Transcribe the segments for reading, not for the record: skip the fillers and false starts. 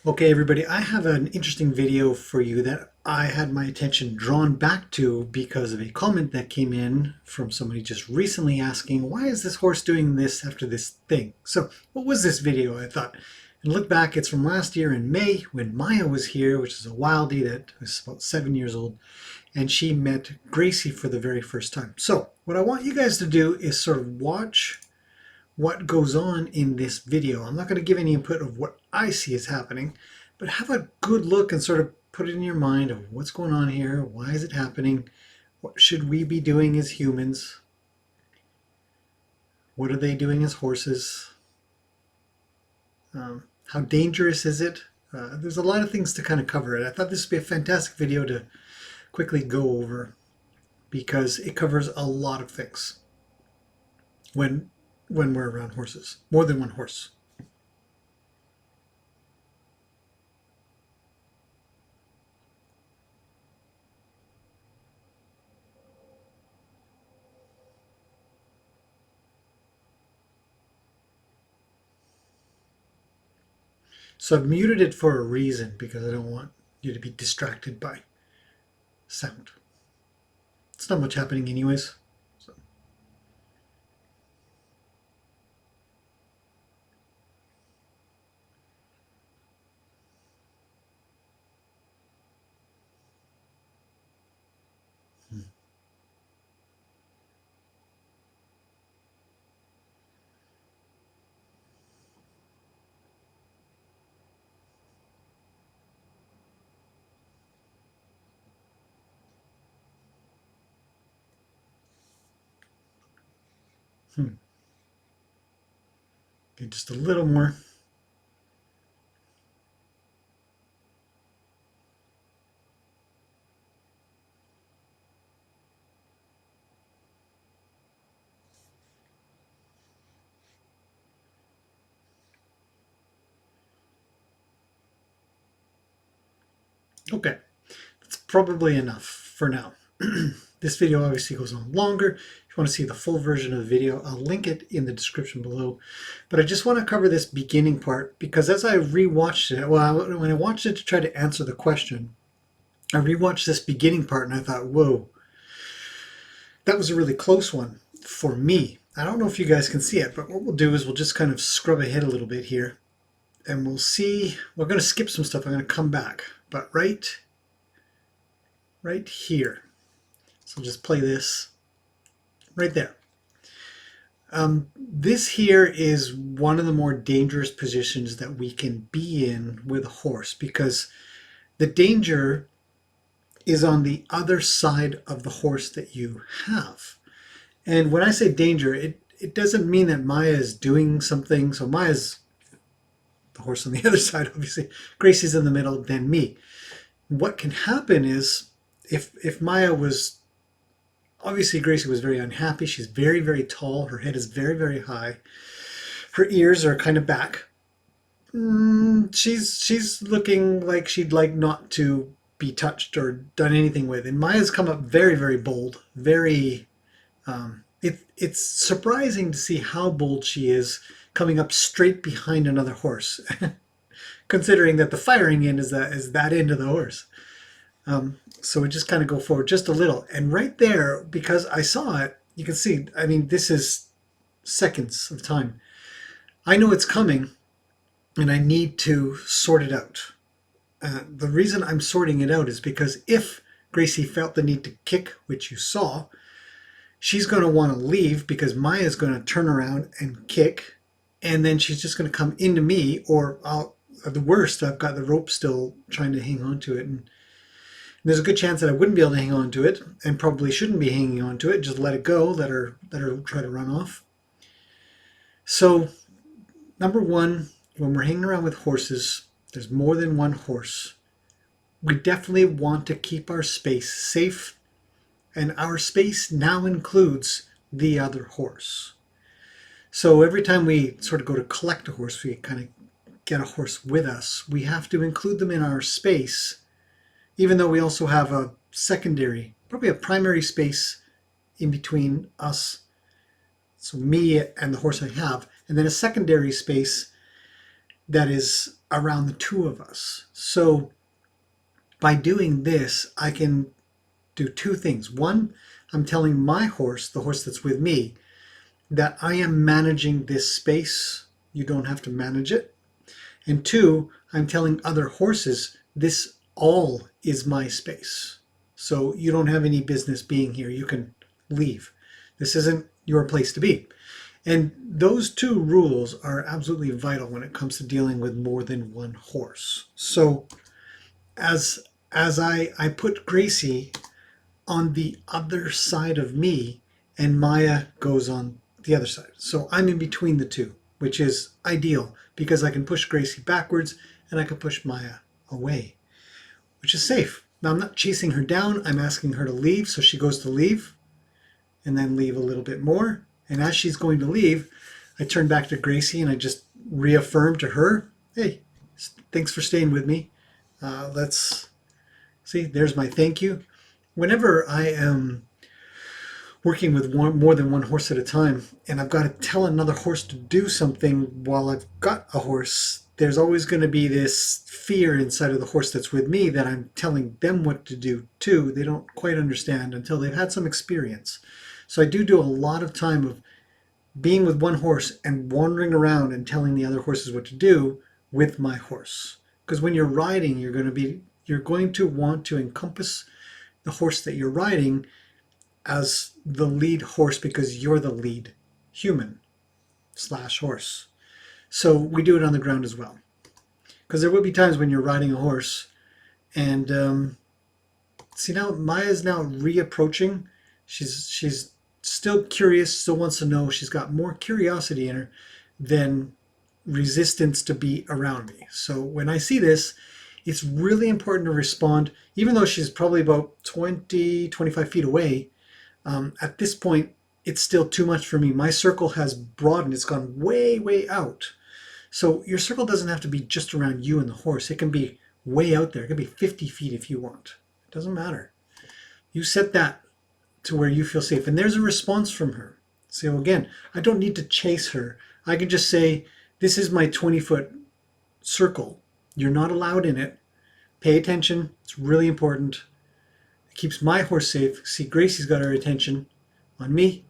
Okay, everybody, I have an interesting video for you that I had my attention drawn back to because of a comment that came in from somebody just recently asking, why is this horse doing this after this thing? So, what was this video? I thought, and look back, it's from last year in May when Maya was here, which is a wildie that was about 7 years old, and she met Gracie for the very first time. So, what I want you guys to do is sort of watch what goes on in this video. I'm not going to give any input of what I see is happening, but have a good look and sort of put it in your mind of what's going on here, why is it happening, what should we be doing as humans, what are they doing as horses, how dangerous is it? There's a lot of things to kind of cover it. I thought this would be a fantastic video to quickly go over because it covers a lot of things when we're around horses, more than one horse. So I've muted it for a reason because I don't want you to be distracted by sound. It's not much happening anyways. So. Okay, just a little more. Okay, that's probably enough for now. This video obviously goes on longer. If you want to see the full version of the video, I'll link it in the description below. But I just want to cover this beginning part because as I rewatched it, well, when I watched it to try to answer the question, I rewatched this beginning part and I thought, whoa, that was a really close one for me. I don't know if you guys can see it, but what we'll do is we'll just kind of scrub ahead a little bit here and we'll see. We're going to skip some stuff. I'm going to come back, but right here. So I'll just play this right there. This here is one of the more dangerous positions that we can be in with a horse because the danger is on the other side of the horse that you have. And when I say danger, it doesn't mean that Maya is doing something. So Maya's the horse on the other side, obviously. Gracie's in the middle, then me. What can happen is if Maya was, obviously Gracie was very unhappy. She's very, very tall. Her head is very, very high. Her ears are kind of back. She's looking like she'd like not to be touched or done anything with. And Maya's come up very, very bold, very it's surprising to see how bold she is coming up straight behind another horse, considering that the firing end is that end of the horse. So we just kind of go forward just a little. And right there, because I saw it, you can see, I mean, this is seconds of time. I know it's coming, and I need to sort it out. The reason I'm sorting it out is because if Gracie felt the need to kick, which you saw, she's going to want to leave because Maya's going to turn around and kick, and then she's just going to come into me, or at the worst, I've got the rope still trying to hang on to it. And there's a good chance that I wouldn't be able to hang on to it, and probably shouldn't be hanging on to it. Just let it go, let her try to run off. So, number one, when we're hanging around with horses, there's more than one horse. We definitely want to keep our space safe, and our space now includes the other horse. So every time we sort of go to collect a horse, we kind of get a horse with us, we have to include them in our space, even though we also have a secondary, probably a primary space in between us, so me and the horse I have, and then a secondary space that is around the two of us. So by doing this, I can do two things. One, I'm telling my horse, the horse that's with me, that I am managing this space. You don't have to manage it. And two, I'm telling other horses, this all is my space. So you don't have any business being here. You can leave. This isn't your place to be. And those two rules are absolutely vital when it comes to dealing with more than one horse. So as I put Gracie on the other side of me and Maya goes on the other side. So I'm in between the two, which is ideal because I can push Gracie backwards and I can push Maya away, which is safe. Now I'm not chasing her down. I'm asking her to leave. So she goes to leave and then leave a little bit more. And as she's going to leave, I turn back to Gracie and I just reaffirm to her, hey, thanks for staying with me. Let's see, there's my thank you. Whenever I am working with more than one horse at a time and I've got to tell another horse to do something while I've got a horse, there's always going to be this fear inside of the horse that's with me that I'm telling them what to do too. They don't quite understand until they've had some experience. So I do a lot of time of being with one horse and wandering around and telling the other horses what to do with my horse. Because when you're riding, you're going to want to encompass the horse that you're riding as the lead horse because you're the lead human / horse. So we do it on the ground as well. Because there will be times when you're riding a horse and see now Maya's now reapproaching. She's still curious, still wants to know. She's got more curiosity in her than resistance to be around me. So when I see this, it's really important to respond, even though she's probably about 20-25 feet away. At this point, it's still too much for me. My circle has broadened. It's gone way out. So your circle doesn't have to be just around you and the horse. It can be way out there. It can be 50 feet if you want. It doesn't matter. You set that to where you feel safe. And there's a response from her. So again, I don't need to chase her. I can just say, this is my 20-foot circle. You're not allowed in it. Pay attention. It's really important. It keeps my horse safe. See, Gracie's got her attention on me.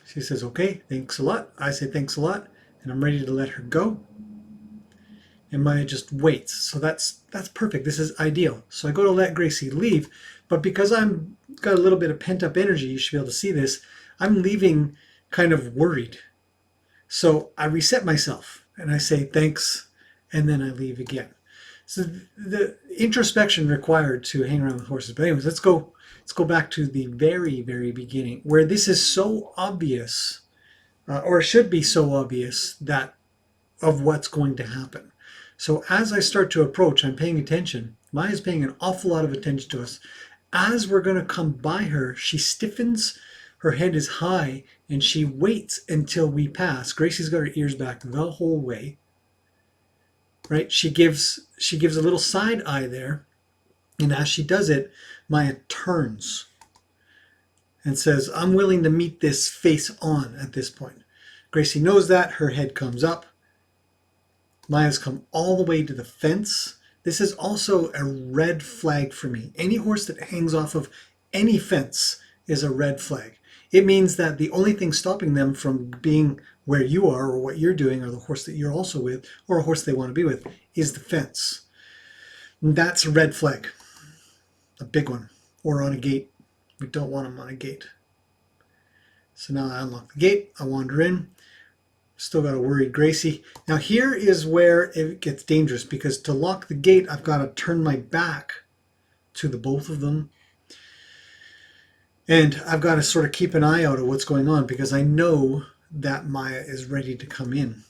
She says, okay, thanks a lot. I say thanks a lot. And I'm ready to let her go. And Maya just waits. So that's perfect. This is ideal. So I go to let Gracie leave. But because I'm got a little bit of pent-up energy, you should be able to see this, I'm leaving kind of worried. So I reset myself and I say thanks, and then I leave again. So the introspection required to hang around with horses. But anyways, let's go back to the very beginning, where this is so obvious, or should be so obvious, that of what's going to happen. So as I start to approach, I'm paying attention. Maya's paying an awful lot of attention to us. As we're going to come by her, she stiffens, her head is high, and she waits until we pass. Gracie's got her ears back the whole way. Right? She gives a little side eye there, and as she does it, Maya turns and says, I'm willing to meet this face on at this point. Gracie knows that. Her head comes up. Maya's come all the way to the fence. This is also a red flag for me. Any horse that hangs off of any fence is a red flag. It means that the only thing stopping them from being where you are or what you're doing, or the horse that you're also with, or a horse they want to be with, is the fence. And that's a red flag. A big one. Or on a gate. We don't want them on a gate. So now I unlock the gate. I wander in. Still got a worried Gracie. Now here is where it gets dangerous, because to lock the gate, I've got to turn my back to the both of them. And I've got to sort of keep an eye out of what's going on, because I know that Maya is ready to come in.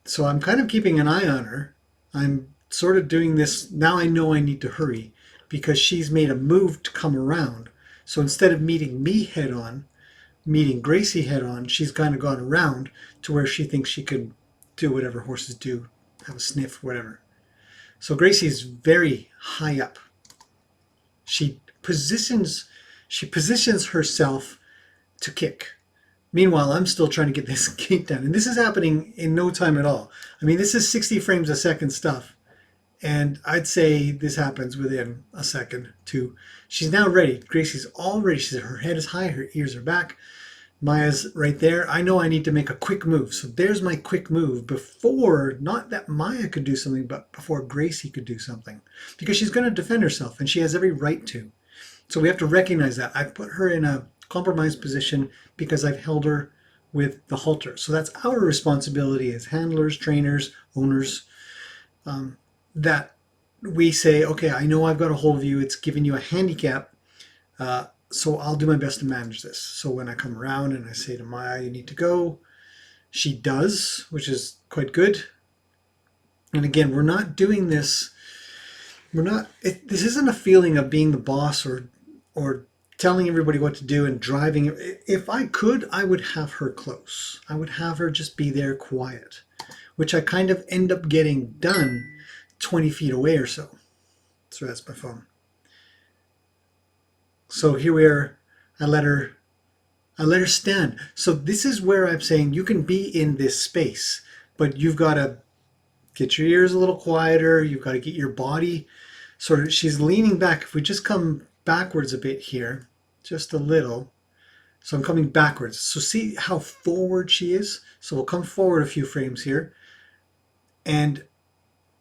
So I'm kind of keeping an eye on her. I'm sort of doing this. Now I know I need to hurry because she's made a move to come around. So instead of meeting me head on, meeting Gracie head on, she's kind of gone around to where she thinks she could do whatever horses do, have a sniff, whatever. So Gracie's very high up. She positions herself to kick. Meanwhile, I'm still trying to get this gate done. And this is happening in no time at all. I mean, this is 60 frames a second stuff. And I'd say this happens within a second, too. She's now ready. Gracie's all ready. Her head is high, her ears are back. Maya's right there. I know I need to make a quick move. So there's my quick move before, not that Maya could do something, but before Gracie could do something. Because she's going to defend herself, and she has every right to. So we have to recognize that. I've put her in a compromised position because I've held her with the halter. So that's our responsibility as handlers, trainers, owners, that we say, okay, I know I've got a hold of you. It's giving you a handicap. So I'll do my best to manage this. So when I come around and I say to Maya, you need to go, she does, which is quite good. And again, we're not doing this. This isn't a feeling of being the boss or telling everybody what to do and driving. If I could, I would have her close. I would have her just be there quiet, which I kind of end up getting done 20 feet away or so. So that's my phone. So here we are. I let her stand. So this is where I'm saying you can be in this space, but you've got to get your ears a little quieter. You've got to get your body sort of, she's leaning back. If we just come backwards a bit here, just a little. So I'm coming backwards. So see how forward she is? So we'll come forward a few frames here. And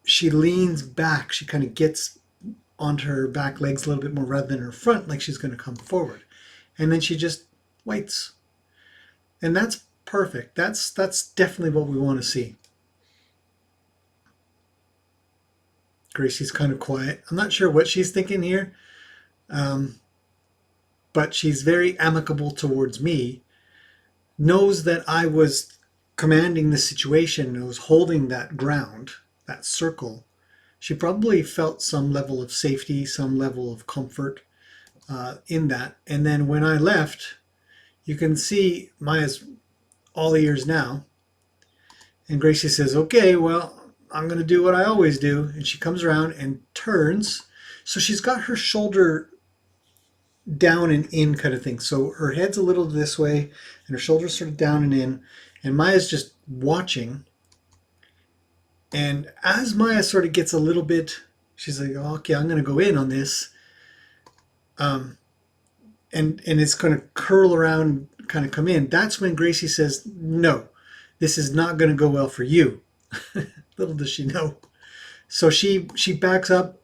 she leans back. She kind of gets onto her back legs a little bit more rather than her front, like she's going to come forward. And then she just waits. And that's perfect. That's definitely what we want to see. Gracie's kind of quiet. I'm not sure what she's thinking here, but she's very amicable towards me, knows that I was commanding the situation, and was holding that ground, that circle. She probably felt some level of safety, some level of comfort in that. And then when I left, you can see Maya's all ears now. And Gracie says, okay, well, I'm going to do what I always do. And she comes around and turns. So she's got her shoulder down and in kind of thing. So her head's a little this way and her shoulder's sort of down and in. And Maya's just watching. And as Maya sort of gets a little bit, she's like, okay, I'm going to go in on this. And it's going to curl around, kind of come in. That's when Gracie says, no, this is not going to go well for you. Little does she know. So she backs up,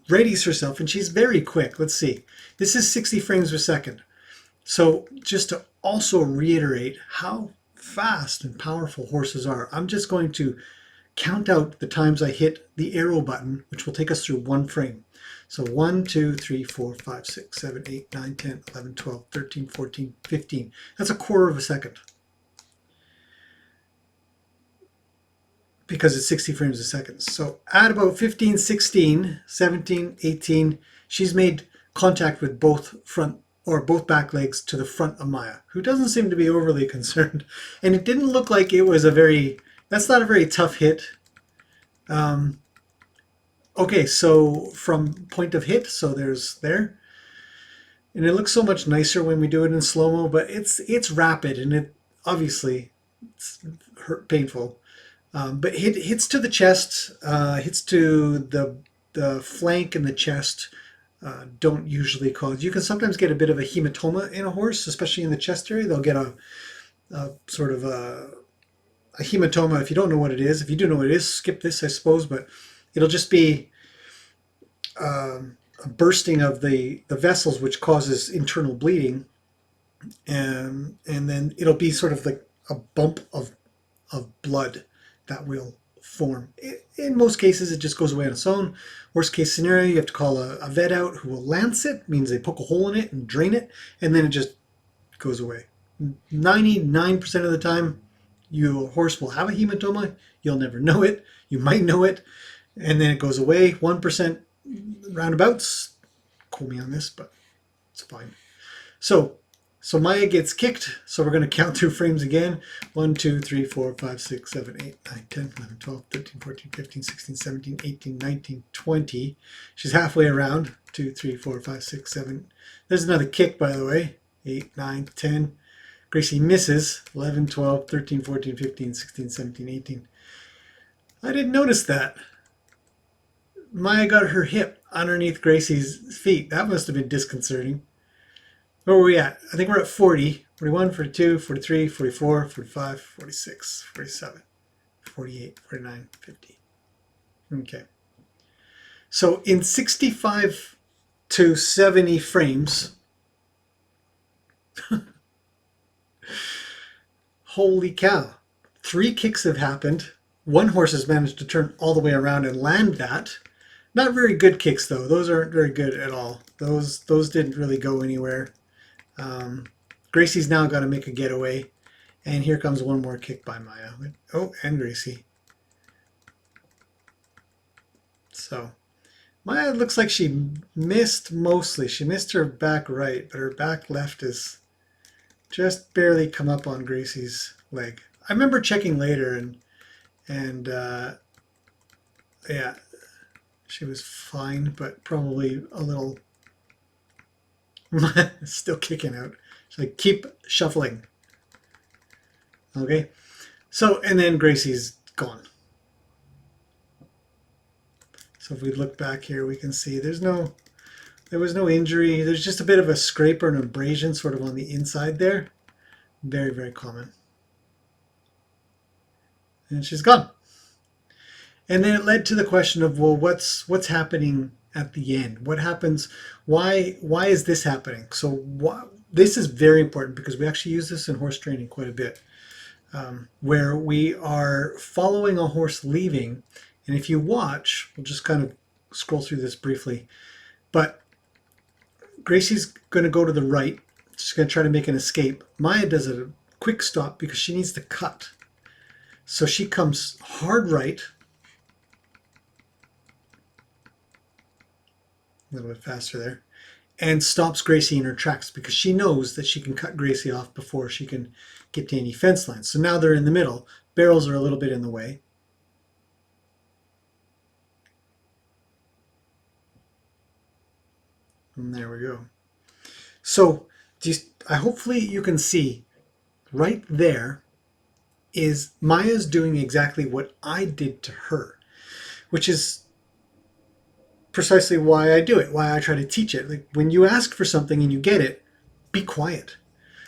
readies herself, and she's very quick. Let's see. This is 60 frames per second. So just to also reiterate how fast and powerful horses are, I'm just going to count out the times I hit the arrow button, which will take us through one frame. So 1, 2, 3, 4, 5, 6, 7, 8, 9, 10, 11, 12, 13, 14, 15. That's a quarter of a second. Because it's 60 frames a second. So at about 15, 16, 17, 18, she's made contact with both front or both back legs to the front of Maya, who doesn't seem to be overly concerned. And it didn't look like it was that's not a very tough hit. Okay, so from point of hit, so there. And it looks so much nicer when we do it in slow-mo, but it's rapid and it obviously it's painful. But hits to the chest, hits to the flank and the chest don't usually cause. You can sometimes get a bit of a hematoma in a horse, especially in the chest area. They'll get a sort of a hematoma if you don't know what it is. If you do know what it is, skip this, I suppose, but it'll just be a bursting of the vessels, which causes internal bleeding, and then it'll be sort of like a bump of blood that will form. In most cases, it just goes away on its own. Worst case scenario, you have to call a vet out who will lance it, means they poke a hole in it and drain it, and then it just goes away. 99% of the time, your horse will have a hematoma. You'll never know it. You might know it, and then it goes away. 1% roundabouts. Quote me on this, but it's fine. So Maya gets kicked, so we're going to count 2 frames again. 1, 2, 3, 4, 5, 6, 7, 8, 9, 10, 11, 12, 13, 14, 15, 16, 17, 18, 19, 20. She's halfway around. 2, 3, 4, 5, 6, 7. There's another kick, by the way. 8, 9, 10. Gracie misses 11, 12, 13, 14, 15, 16, 17, 18. I didn't notice that. Maya got her hip underneath Gracie's feet. That must have been disconcerting. Where were we at? I think we're at 40, 41, 42, 43, 44, 45, 46, 47, 48, 49, 50. Okay. So in 65 to 70 frames, holy cow, 3 kicks have happened. One horse has managed to turn all the way around and land that. Not very good kicks though. Those aren't very good at all. Those didn't really go anywhere. Gracie's now got to make a getaway. And here comes one more kick by Maya. Oh, and Gracie. So Maya looks like she missed mostly. She missed her back right, but her back left is just barely come up on Gracie's leg. I remember checking later and yeah, she was fine, but probably a little still kicking out. She's like, keep shuffling. Okay. So, and then Gracie's gone. So if we look back here, we can see there was no injury. There's just a bit of a scrape or an abrasion sort of on the inside there. Very, very common. And she's gone. And then it led to the question of, well, what's happening at the end? What happens? Why is this happening? So this is very important because we actually use this in horse training quite a bit, where we are following a horse leaving. And if you watch, we'll just kind of scroll through this briefly, but Gracie's going to go to the right. She's going to try to make an escape. Maya does a quick stop because she needs to cut. So she comes hard right, a little bit faster there, and stops Gracie in her tracks because she knows that she can cut Gracie off before she can get to any fence lines. So now they're in the middle. Barrels are a little bit in the way. And there we go. So hopefully you can see right there is Maya's doing exactly what I did to her, which is precisely why I do it, why I try to teach it. Like when you ask for something and you get it, be quiet.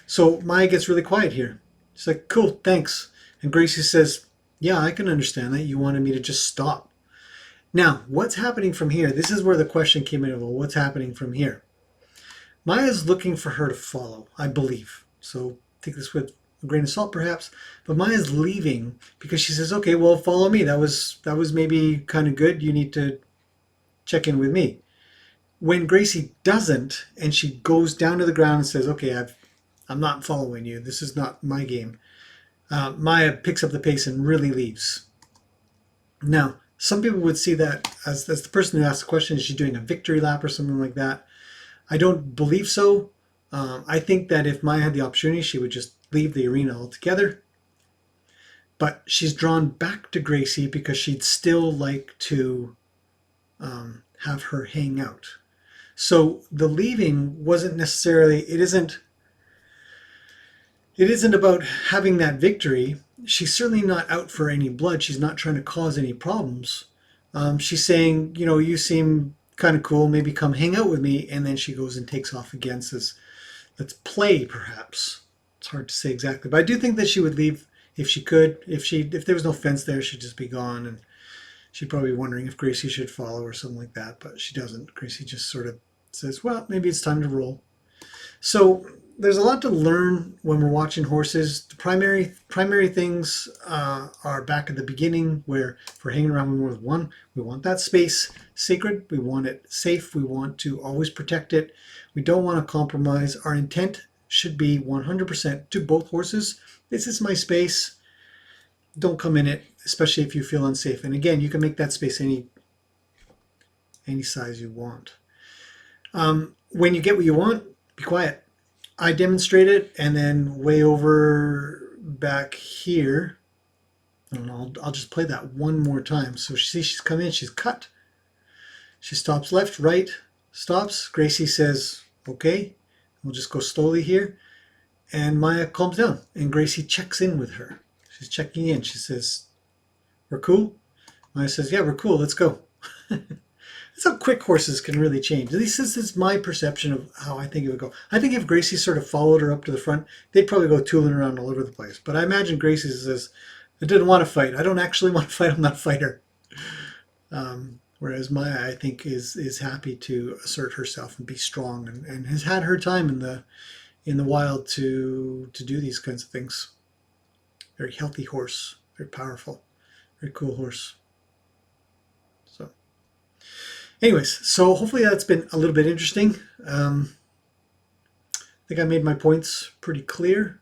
So Maya gets really quiet here. She's like, cool, thanks. And Gracie says, yeah, I can understand that. You wanted me to just stop. Now, what's happening from here? This is where the question came in. Well, what's happening from here? Maya's looking for her to follow, I believe. So take this with a grain of salt, perhaps. But Maya's leaving because she says, okay, well, follow me. That was maybe kind of good. You need to check in with me. When Gracie doesn't, and she goes down to the ground and says, okay, I'm not following you. This is not my game. Maya picks up the pace and really leaves. Now, some people would see that as the person who asked the question, is she doing a victory lap or something like that? I don't believe so. I think that if Maya had the opportunity, she would just leave the arena altogether. But she's drawn back to Gracie because she'd still like to have her hang out. So the leaving wasn't necessarily, it isn't about having that victory. She's certainly not out for any blood. She's not trying to cause any problems. She's saying, you know, you seem kind of cool, maybe come hang out with me. And then she goes and takes off again, says, let's play perhaps. It's hard to say exactly, but I do think that she would leave if she could. If there was no fence there, she'd just be gone, and she'd probably be wondering if Gracie should follow or something like that, but she doesn't. Gracie just sort of says, well, maybe it's time to roll. So there's a lot to learn when we're watching horses. The primary things are back at the beginning, where if we're hanging around with one, we want that space sacred. We want it safe. We want to always protect it. We don't want to compromise. Our intent should be 100% to both horses. This is my space. Don't come in it, especially if you feel unsafe. And again, you can make that space any size you want. When you get what you want, be quiet. I demonstrate it, and then way over back here, and I'll just play that one more time. So she's come in, she's cut. She stops left, right, stops. Gracie says, okay, we'll just go slowly here. And Maya calms down, and Gracie checks in with her. She's checking in. She says, "We're cool?" Maya says, "Yeah, we're cool. Let's go." That's how quick horses can really change. At least this is my perception of how I think it would go. I think if Gracie sort of followed her up to the front, they'd probably go tooling around all over the place. But I imagine Gracie says, "I didn't want to fight. I don't actually want to fight. I'm not a fighter." Whereas Maya, I think, is happy to assert herself and be strong, and has had her time in the wild to do these kinds of things. Very healthy horse, very powerful, very cool horse. So, anyways, so hopefully that's been a little bit interesting. I think I made my points pretty clear.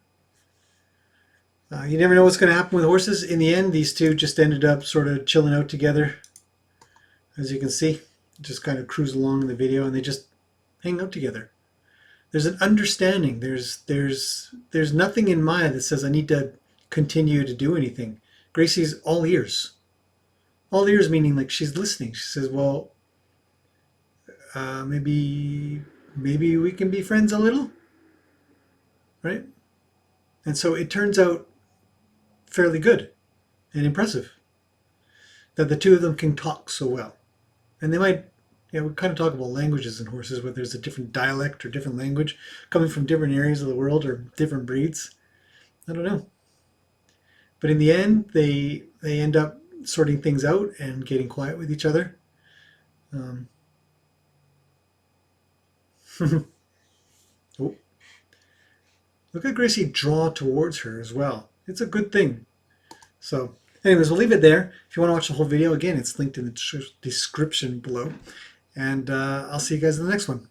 You never know what's going to happen with horses. In the end, these two just ended up sort of chilling out together. As you can see, just kind of cruise along in the video, and they just hang out together. There's an understanding. There's nothing in Maya that says I need to continue to do anything. Gracie's all ears. All ears meaning like she's listening. She says, "Well, maybe we can be friends a little," right? And so it turns out fairly good and impressive that the two of them can talk so well. And they might, we kind of talk about languages in horses, where there's a different dialect or different language coming from different areas of the world or different breeds. I don't know. But in the end, they end up sorting things out and getting quiet with each other. Oh. Look at Gracie draw towards her as well. It's a good thing. So anyways, we'll leave it there. If you want to watch the whole video, again, it's linked in the description below. And I'll see you guys in the next one.